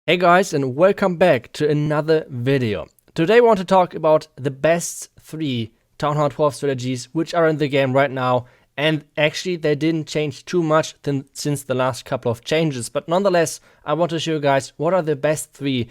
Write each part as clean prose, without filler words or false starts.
Hey guys, and welcome back to another video. Today I want to talk about the best 3 Townhall 12 strategies which are in the game right now, and actually they didn't change too much since the last couple of changes, but nonetheless I want to show you guys what are the best 3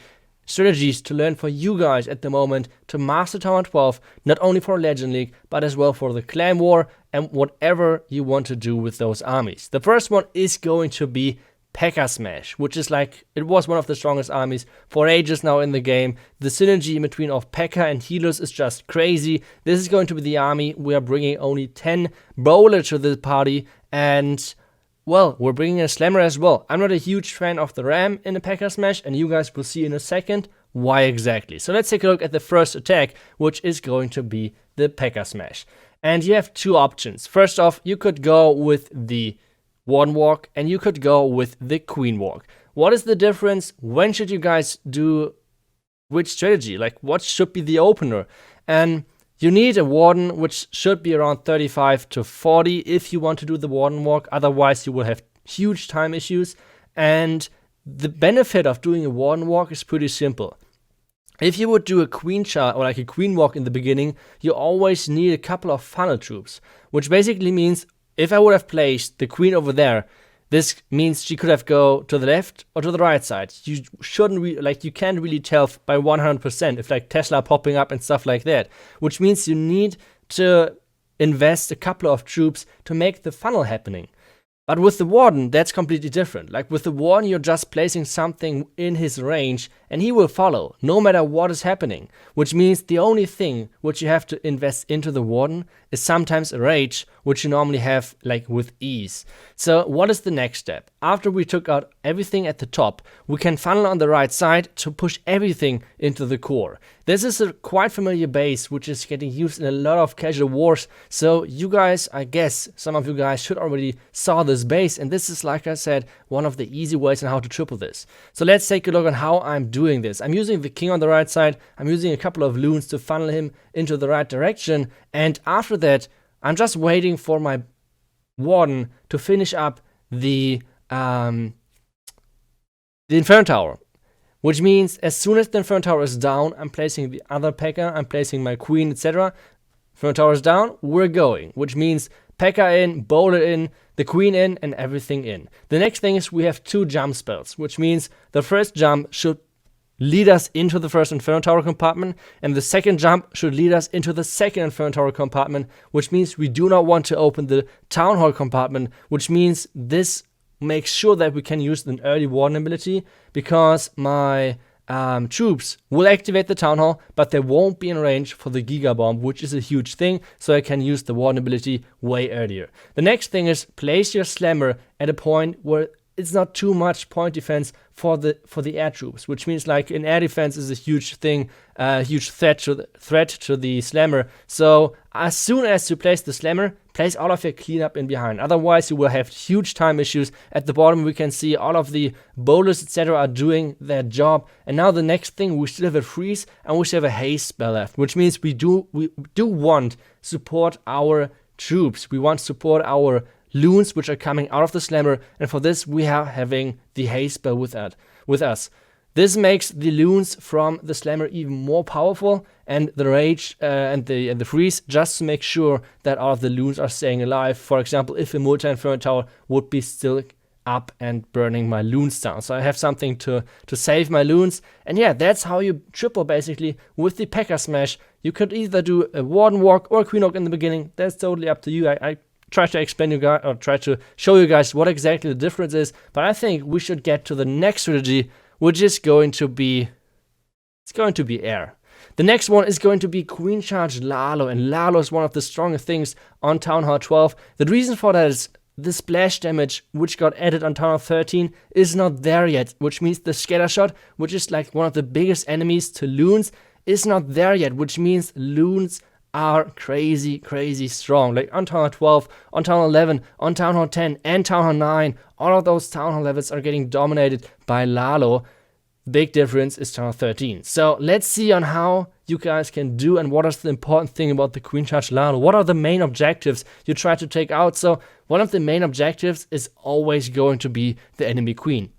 strategies to learn for you guys at the moment to master Townhall 12, not only for Legend League but as well for the Clan War and whatever you want to do with those armies. The first one is going to be Pekka Smash, which is it was one of the strongest armies for ages now in the game. The synergy in between of Pekka and healers is just crazy. This is going to be the army. We are bringing only 10 bowler to the party, and well, we're bringing a slammer as well. I'm not a huge fan of the ram in the Pekka Smash, and you guys will see in a second why exactly. So let's take a look at the first attack, which is going to be the Pekka Smash. And you have 2 options. First off, you could go with the Warden Walk, and you could go with the Queen Walk. What is the difference? When should you guys do which strategy? What should be the opener? And you need a Warden, which should be around 35 to 40 if you want to do the Warden Walk. Otherwise, you will have huge time issues. And the benefit of doing a Warden Walk is pretty simple. If you would do a Queen Charge or a Queen Walk in the beginning, you always need a couple of funnel troops, which basically means if I would have placed the queen over there, this means she could have go to the left or to the right side. You shouldn't you can't really tell by 100% if Tesla popping up and stuff like that, which means you need to invest a couple of troops to make the funnel happening. But with the Warden, that's completely different. With the Warden, you're just placing something in his range and he will follow, no matter what is happening. Which means the only thing which you have to invest into the Warden is sometimes a rage, which you normally have with ease. So what is the next step? After we took out everything at the top, we can funnel on the right side to push everything into the core. This is a quite familiar base which is getting used in a lot of casual wars. So you guys, I guess some of you guys should already saw this base, and this is, like I said, one of the easy ways on how to triple this. So let's take a look on how I'm doing this. I'm using the king on the right side. I'm using a couple of loons to funnel him into the right direction, and after that I'm just waiting for my Warden to finish up the Inferno Tower. Which means as soon as the Inferno Tower is down, I'm placing the other Pekka, I'm placing my queen, etc. Inferno Tower is down, we're going. Which means Pekka in, bowler in, the queen in, and everything in. The next thing is we have 2 jump spells, which means the first jump should lead us into the first Inferno Tower compartment, and the second jump should lead us into the second Inferno Tower compartment, which means we do not want to open the Town Hall compartment, which means this makes sure that we can use an early Warden ability, because my troops will activate the Town Hall, but they won't be in range for the Giga Bomb, which is a huge thing, so I can use the Warden ability way earlier. The next thing is place your Slammer at a point where it's not too much point defense for the air troops, which means in air defense is a huge thing, huge threat to the Slammer. So as soon as you place the Slammer, place all of your cleanup in behind. Otherwise, you will have huge time issues. At the bottom, we can see all of the bowlers, etc., are doing their job. And now the next thing, we still have a freeze and we still have a haste spell left, which means we do want support our troops. We want support our loons which are coming out of the Slammer, and for this we are having the haste spell with us. This makes the loons from the Slammer even more powerful, and the rage and the freeze, just to make sure that all of the loons are staying alive. For example, if a multi-Inferno Tower would be still up and burning my loons down, so I have something to save my loons. And yeah, that's how you triple basically with the Pekka Smash. You could either do a Warden Walk or a Queen Walk in the beginning. That's totally up to you. I try to explain you guys, or try to show you guys what exactly the difference is, but I think we should get to the next strategy, which is going to be air. The next one is going to be Queen Charge Lalo, and Lalo is one of the strongest things on Townhall 12. The reason for that is the splash damage, which got added on Townhall 13, is not there yet, which means the scatter shot, which is one of the biggest enemies to loons, is not there yet, which means loons are crazy strong. On Townhall 12, on Townhall 11, on Townhall 10, and Townhall 9, all of those Townhall levels are getting dominated by Lalo. Big difference is Townhall 13. So let's see on how you guys can do, and what is the important thing about the Queen Charge Lalo. What are the main objectives you try to take out? So one of the main objectives is always going to be the enemy queen.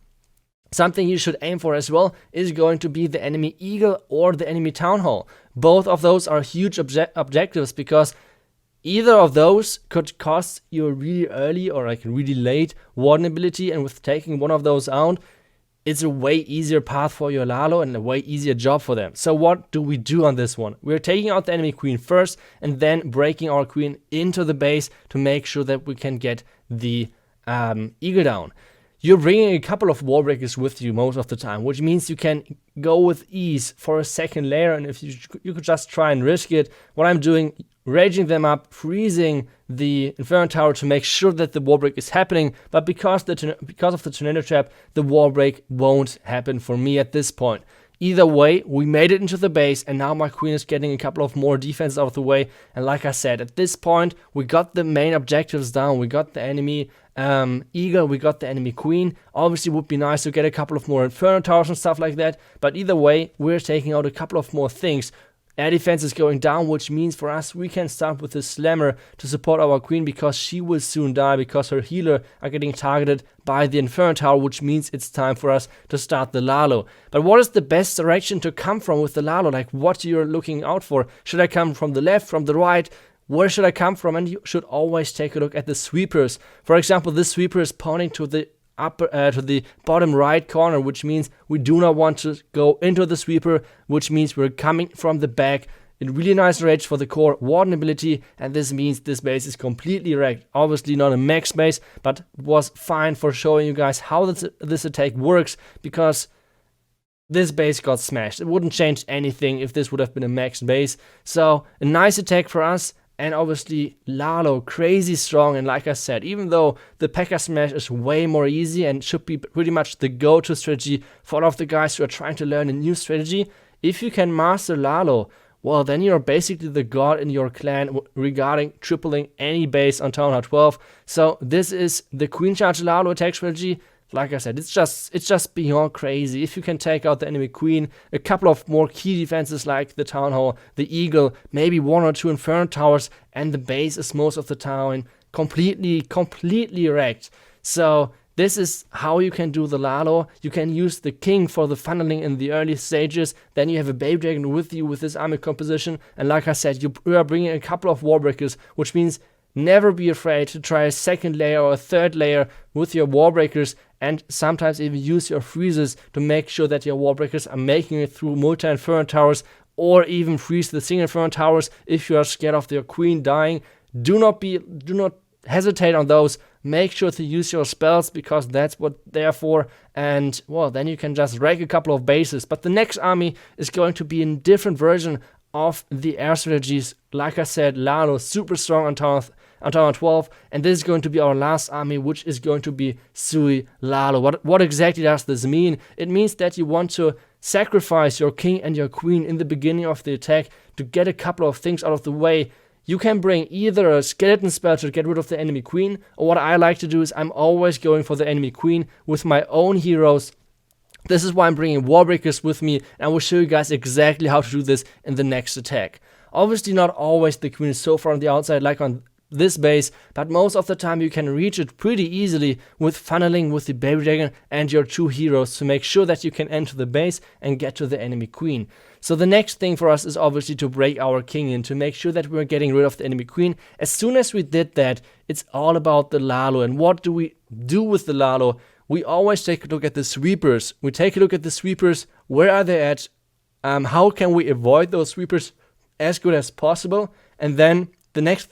Something you should aim for as well is going to be the enemy Eagle or the enemy Townhall. Both of those are huge objectives, because either of those could cost you a really early or like really late warden ability, and with taking one of those out, it's a way easier path for your Lalo and a way easier job for them. So what do we do on this one? We're taking out the enemy queen first and then breaking our queen into the base to make sure that we can get the Eagle down. You're bringing a couple of wall breakers with you most of the time, which means you can go with ease for a second layer, and if you could just try and risk it, what I'm doing, raging them up, freezing the Inferno Tower to make sure that the wall break is happening, but because of the tornado trap, the wall break won't happen for me at this point. Either way, we made it into the base, and now my queen is getting a couple of more defense out of the way. And like I said, at this point, we got the main objectives down. We got the enemy Eagle, we got the enemy queen. Obviously, it would be nice to get a couple of more Inferno Towers and stuff like that. But either way, we're taking out a couple of more things. Air defense is going down, which means for us, we can start with the Slammer to support our queen, because she will soon die, because her healer are getting targeted by the Inferno Tower, which means it's time for us to start the Lalo. But what is the best direction to come from with the Lalo? Like, what you're looking out for? Should I come from the left, from the right? Where should I come from? And you should always take a look at the sweepers. For example, this sweeper is pointing to the bottom right corner, which means we do not want to go into the sweeper, which means we're coming from the back. A really nice rage for the core warden ability, and this means this base is completely wrecked. Obviously not a max base, but was fine for showing you guys how this attack works, because this base got smashed. It wouldn't change anything if this would have been a max base. So a nice attack for us. And obviously, Lalo, crazy strong, and like I said, even though the Pekka smash is way more easy and should be pretty much the go-to strategy for all of the guys who are trying to learn a new strategy, if you can master Lalo, well, then you're basically the god in your clan regarding tripling any base on Townhall 12. So this is the Queen Charge Lalo attack strategy. Like I said, it's just beyond crazy. If you can take out the enemy queen, a couple of more key defenses like the Townhall, the Eagle, maybe one or two Inferno Towers, and the base is most of the time completely wrecked. So this is how you can do the Lalo. You can use the king for the funneling in the early stages. Then you have a Baby Dragon with you with this army composition. And like I said, you are bringing a couple of War Breakers, which means never be afraid to try a second layer or a third layer with your War Breakers, and sometimes even use your freezes to make sure that your War Breakers are making it through multi-Inferno Towers, or even freeze the single Inferno Towers if you are scared of your queen dying. Do not hesitate on those. Make sure to use your spells, because that's what they're for, and well, then you can just rake a couple of bases. But the next army is going to be a different version of the air strategies. Like I said, Lalo super strong on Townhall 12, and this is going to be our last army, which is going to be Sui Lalo. What exactly does this mean? It means that you want to sacrifice your king and your queen in the beginning of the attack to get a couple of things out of the way. You can bring either a skeleton spell to get rid of the enemy queen, or what I like to do is I'm always going for the enemy queen with my own heroes. This is why I'm bringing War Breakers with me, and I will show you guys exactly how to do this in the next attack. Obviously not always the queen is so far on the outside like on this base, but most of the time you can reach it pretty easily with funneling with the Baby Dragon and your two heroes to make sure that you can enter the base and get to the enemy queen. So the next thing for us is obviously to break our king in, to make sure that we're getting rid of the enemy queen. As soon as we did that, it's all about the Lalo. And what do we do with the Lalo? We always take a look at the sweepers. We take a look at the sweepers. Where are they at? How can we avoid those sweepers as good as possible? And then the next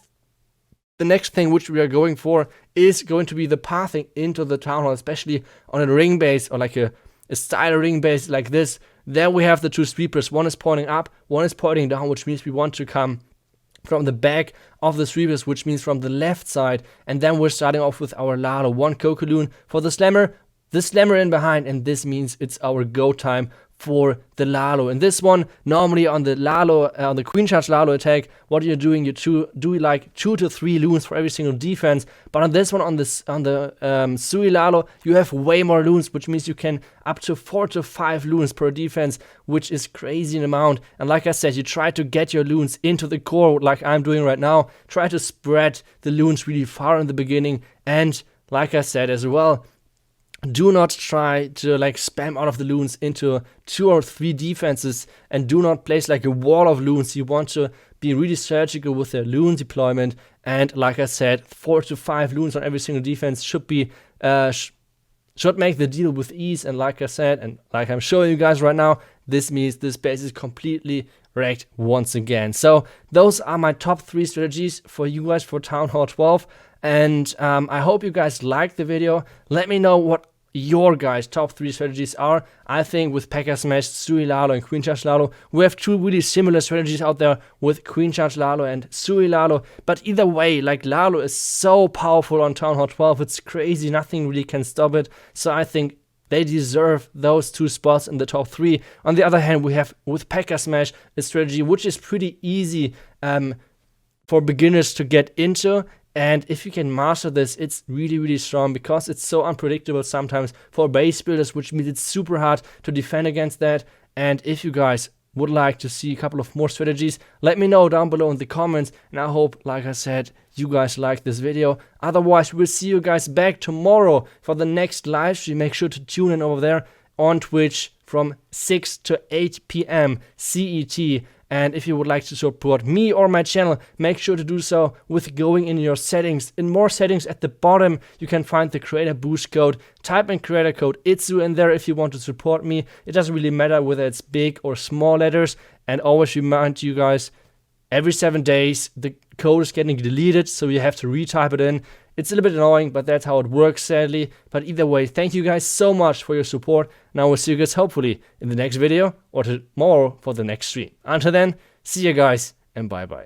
thing which we are going for is going to be the pathing into the Townhall, especially on a ring base or like a style ring base like this. There we have the two sweepers. One is pointing up, one is pointing down, which means we want to come from the back of the sweepers, which means from the left side. And then we're starting off with our Lalo. One Kokoloon for the Slammer in behind, and this means it's our go time for the Lalo. In this one, normally on the Lalo, on the Queen Charge Lalo attack, what you're doing, you do like 2 to 3 loons for every single defense. But on this one, on the Sui Lalo, you have way more loons, which means you can up to 4 to 5 loons per defense, which is crazy in amount. And like I said, you try to get your loons into the core, like I'm doing right now. Try to spread the loons really far in the beginning, and like I said as well, do not try to like spam out of the loons into 2 or 3 defenses, and do not place like a wall of loons. You want to be really surgical with the loon deployment, and like I said, 4 to 5 loons on every single defense should be should make the deal with ease. And like I said, and like I'm showing you guys right now, this means this base is completely wrecked once again. So those are my top 3 strategies for you guys for Town Hall 12. And I hope you guys liked the video. Let me know what your guys' top 3 strategies are. I think with Pekka Smash, Sui Lalo, and Queen Charge Lalo, we have 2 really similar strategies out there with Queen Charge Lalo and Sui Lalo. But either way, like, Lalo is so powerful on Town Hall 12, it's crazy, nothing really can stop it. So I think they deserve those 2 spots in the top 3. On the other hand, we have with Pekka Smash a strategy which is pretty easy for beginners to get into. And if you can master this, it's really, really strong, because it's so unpredictable sometimes for base builders, which means it's super hard to defend against that. And if you guys would like to see a couple of more strategies, let me know down below in the comments. And I hope, like I said, you guys like this video. Otherwise, we'll see you guys back tomorrow for the next live stream. Make sure to tune in over there on Twitch from 6 to 8 p.m. CET. And if you would like to support me or my channel, make sure to do so with going in your settings. In more settings at the bottom, you can find the creator boost code. Type in creator code ITZU in there if you want to support me. It doesn't really matter whether it's big or small letters. And always remind you guys, every 7 days, the code is getting deleted, so you have to retype it in. It's a little bit annoying, but that's how it works, sadly. But either way, thank you guys so much for your support. And I will see you guys hopefully in the next video or tomorrow for the next stream. Until then, see you guys and bye-bye.